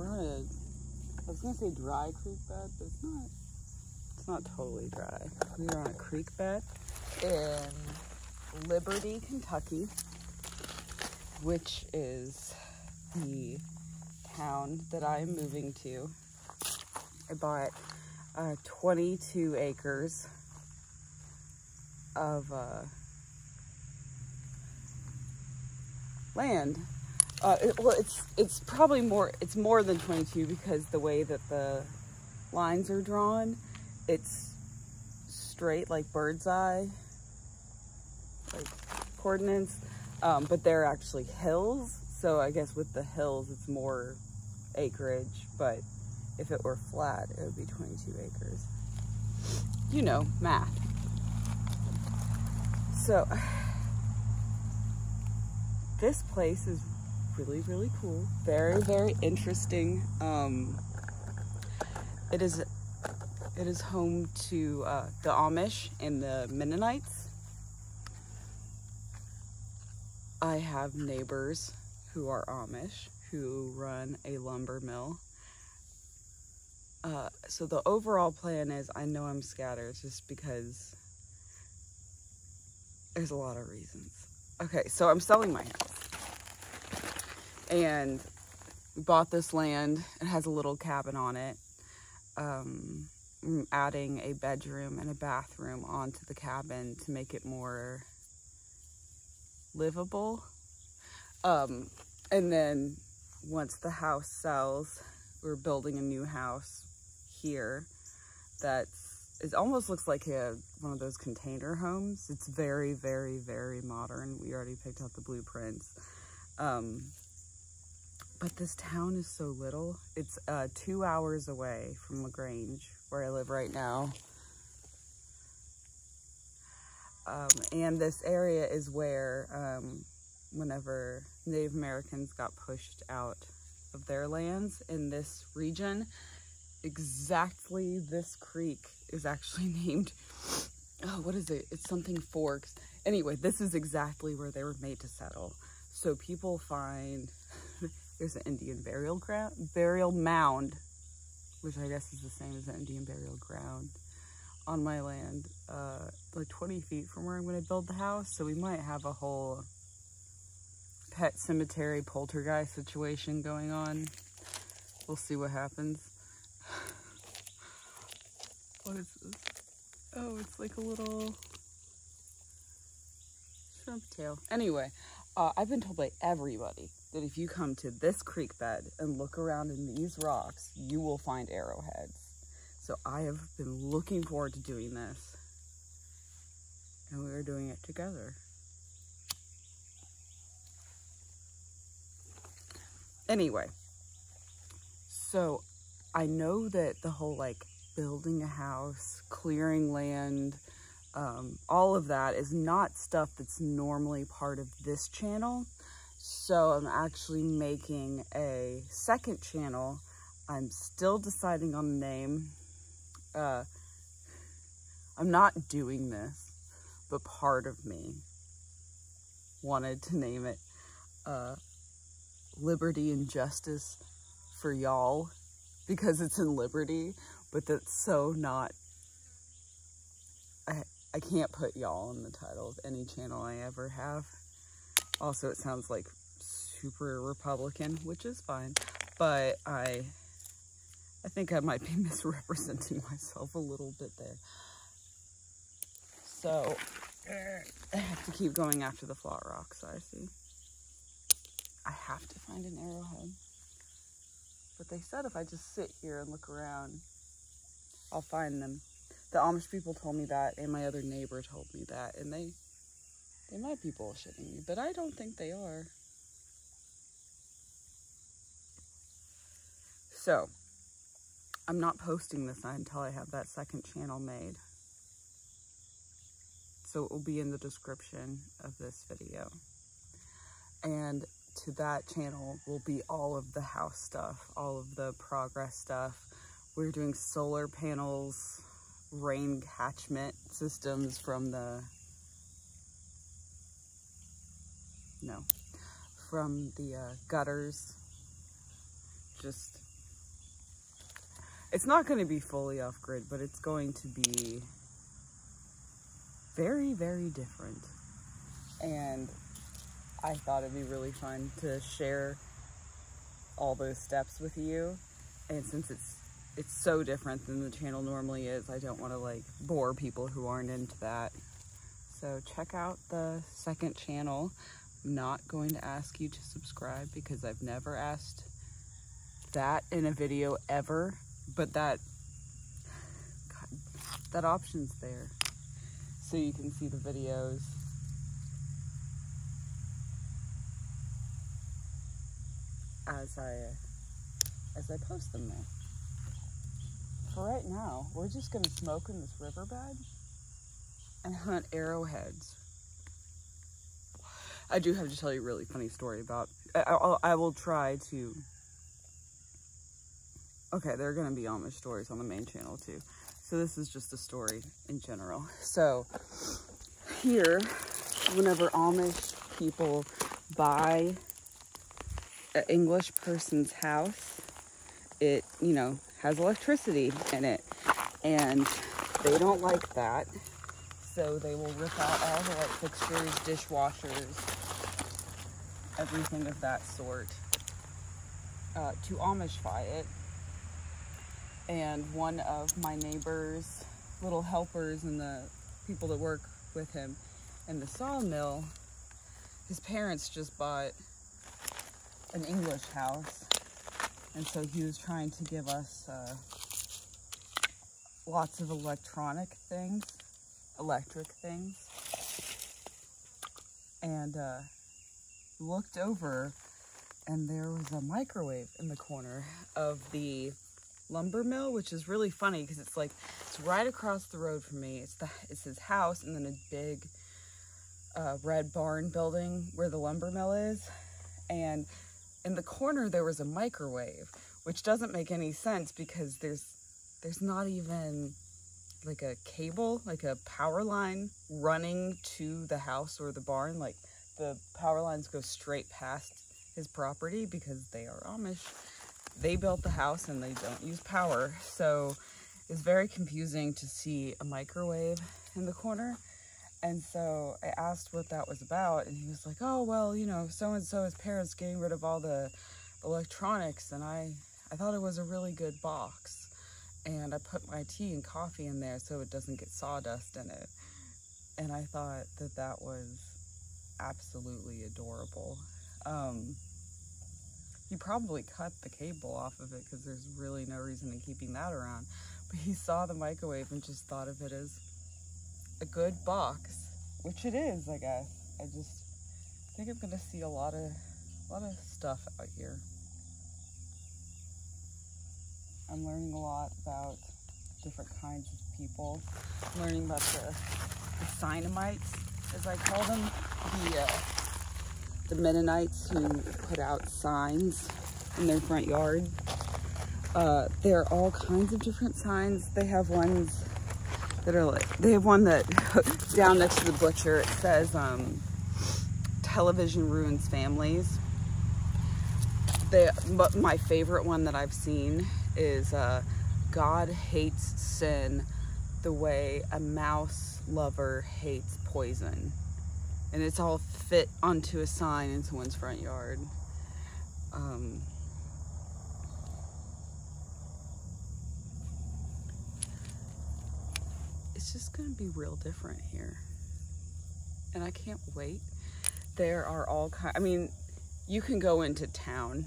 we're on a, I was gonna say dry creek bed, but it's not totally dry. We are on a creek bed in Liberty, Kentucky, which is the town that I'm moving to. I bought 22 acres of land. Well, it's probably more, it's more than 22 because the way that the lines are drawn, it's straight like bird's eye, like coordinates, but they're actually hills. So I guess with the hills, it's more acreage, but if it were flat, it would be 22 acres. You know, math. So this place is really, really cool. Very, very interesting. It is home to the Amish and the Mennonites. I have neighbors who are Amish who run a lumber mill. So the overall plan is, I know I'm scattered just because there's a lot of reasons. Okay, so I'm selling my house. And we bought this land. It has a little cabin on it. I'm adding a bedroom and a bathroom onto the cabin to make it more livable. And then once the house sells, we're building a new house here it almost looks like one of those container homes. It's very, very, very modern. We already picked out the blueprints. But this town is so little. It's 2 hours away from LaGrange, where I live right now. And this area is where, whenever Native Americans got pushed out of their lands in this region, exactly this creek is actually named, oh, what is it? It's something Forks. Anyway, this is exactly where they were made to settle. So people find, there's an Indian burial mound, which I guess is the same as an Indian burial ground, on my land, like 20 feet from where I'm going to build the house. So we might have a whole pet cemetery poltergeist situation going on. We'll see what happens. What is this? Oh, it's like a little shrimp tail. Anyway, I've been told by everybody that if you come to this creek bed and look around in these rocks, you will find arrowheads. So I have been looking forward to doing this, and we are doing it together. Anyway, so I know that the whole like building a house, clearing land, all of that is not stuff that's normally part of this channel. So I'm actually making a second channel. I'm still deciding on the name. I'm not doing this, but part of me wanted to name it Liberty and Justice for Y'all, because it's in Liberty, but that's so not, I can't put y'all in the title of any channel I ever have. Also, it sounds like super Republican, which is fine, but I think I might be misrepresenting myself a little bit there. So I have to keep going after the flat rocks, I see. I have to find an arrowhead. But they said if I just sit here and look around, I'll find them. The Amish people told me that, and my other neighbor told me that, and they might be bullshitting me, but I don't think they are. So, I'm not posting this until I have that second channel made. So it will be in the description of this video. And to that channel will be all of the house stuff, all of the progress stuff. We're doing solar panels, rain catchment systems from the gutters. Just It's not going to be fully off-grid, but it's going to be very, very different. And I thought it'd be really fun to share all those steps with you. And since it's so different than the channel normally is, I don't want to like bore people who aren't into that. So check out the second channel. I'm not going to ask you to subscribe because I've never asked that in a video ever, but that option's there. So you can see the videos. As I post them there. For right now, we're just gonna smoke in this riverbed and hunt arrowheads. I do have to tell you a really funny story about, I will try to, okay, there are gonna be Amish stories on the main channel too. So this is just a story in general. So here, whenever Amish people buy an English person's house, it, you know, has electricity in it, and they don't like that, so they will rip out all the light fixtures, dishwashers, everything of that sort, to Amishify it. And one of my neighbor's little helpers and the people that work with him in the sawmill, his parents just bought an English house, and so he was trying to give us lots of electric things, and looked over, and there was a microwave in the corner of the lumber mill, which is really funny because it's right across the road from me. It's his house, and then a big red barn building where the lumber mill is, and in the corner there was a microwave, which doesn't make any sense because there's not even like a cable, like a power line running to the house or the barn. Like the power lines go straight past his property because they are Amish. They built the house and they don't use power. So it's very confusing to see a microwave in the corner. And so I asked what that was about, and he was like, oh, well, you know, so-and-so, his parents getting rid of all the electronics, and I thought it was a really good box. And I put my tea and coffee in there so it doesn't get sawdust in it. And I thought that was absolutely adorable. He probably cut the cable off of it because there's really no reason in keeping that around. But he saw the microwave and just thought of it as a good box, which it is, I guess. I just think I'm gonna see a lot of stuff out here. I'm learning a lot about different kinds of people. I'm learning about the Sinamites, as I call them, the Mennonites who put out signs in their front yard. There are all kinds of different signs. They have ones that are like, they have one that down next to the butcher, it says television ruins families. But my favorite one that I've seen is God hates sin the way a mouse lover hates poison. And it's all fit onto a sign in someone's front yard. It's just gonna be real different here. And I can't wait. There are all kinds, I mean, you can go into town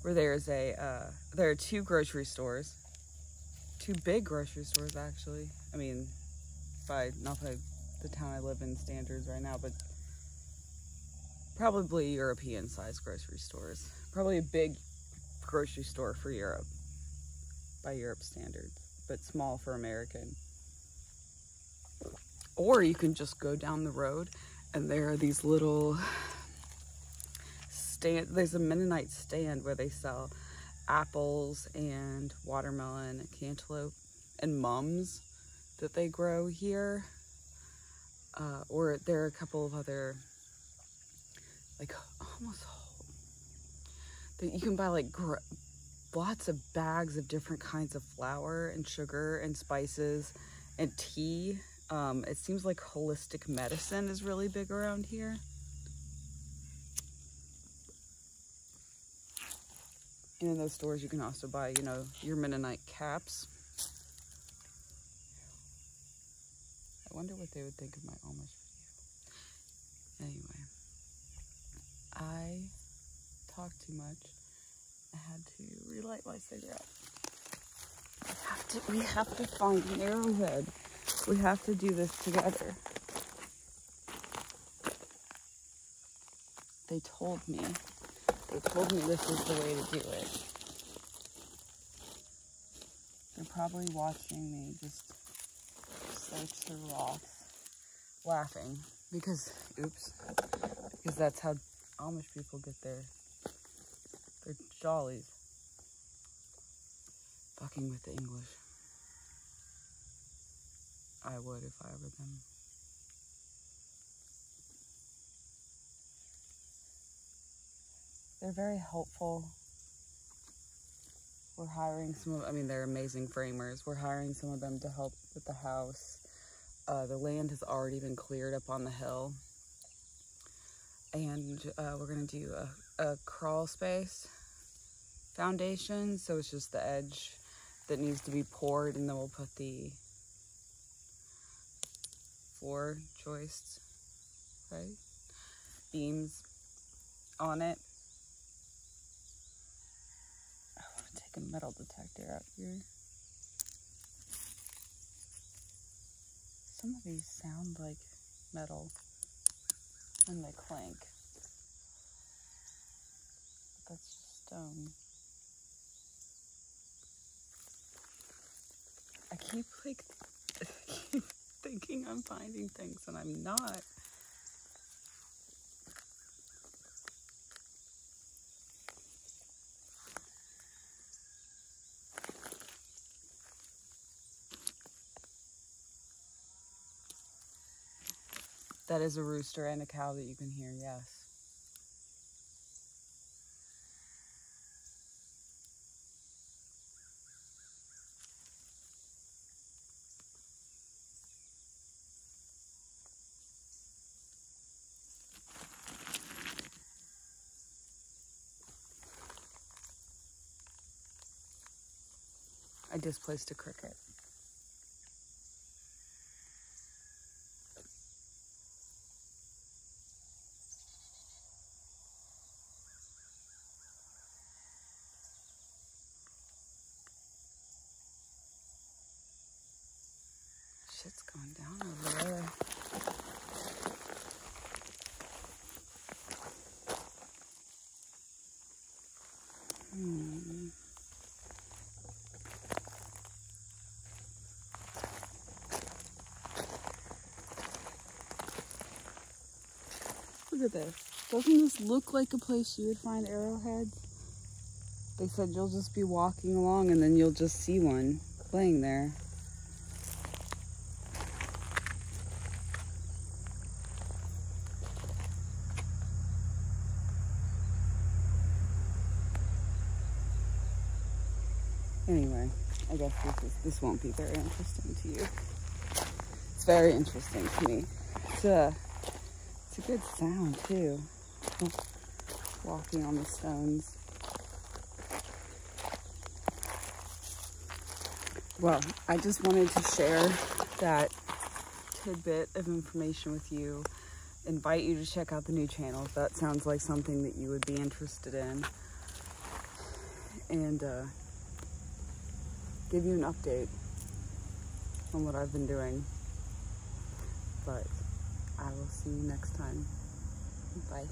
where there's there are two grocery stores, two big grocery stores actually. I mean, not by the town I live in standards right now, but probably European sized grocery stores. Probably a big grocery store for Europe, by Europe standards, but small for American. Or you can just go down the road and there are these little there's a Mennonite stand where they sell apples and watermelon and cantaloupe and mums that they grow here. Or there are a couple of other, like almost, that you can buy like lots of bags of different kinds of flour and sugar and spices and tea. It seems like holistic medicine is really big around here. And in those stores, you can also buy, you know, your Mennonite caps. I wonder what they would think of my Amish video. Anyway, I talked too much. I had to relight my cigarette. We have to find an arrowhead. We have to do this together. They told me this is the way to do it. They're probably watching me just search through rocks, laughing because that's how Amish people get their jollies. Fucking with the English. I would if I were them. They're very helpful. We're hiring they're amazing framers. We're hiring some of them to help with the house. The land has already been cleared up on the hill. And we're gonna do a crawl space foundation. So it's just the edge that needs to be poured, and then we'll put the floor joists, right? Beams on it. I want to take a metal detector out here. Some of these sound like metal when they clank. But that's just stone. I keep thinking I'm finding things and I'm not. That is a rooster and a cow that you can hear, yes. I displaced a cricket. Shit's going down over there. Look at this. Doesn't this look like a place you would find arrowheads? They said you'll just be walking along and then you'll just see one laying there. Anyway, I guess this won't be very interesting to you. It's very interesting to me. It's a good sound too. Walking on the stones. Well, I just wanted to share that tidbit of information with you. Invite you to check out the new channel if that sounds like something that you would be interested in. And give you an update on what I've been doing. But I will see you next time. Bye.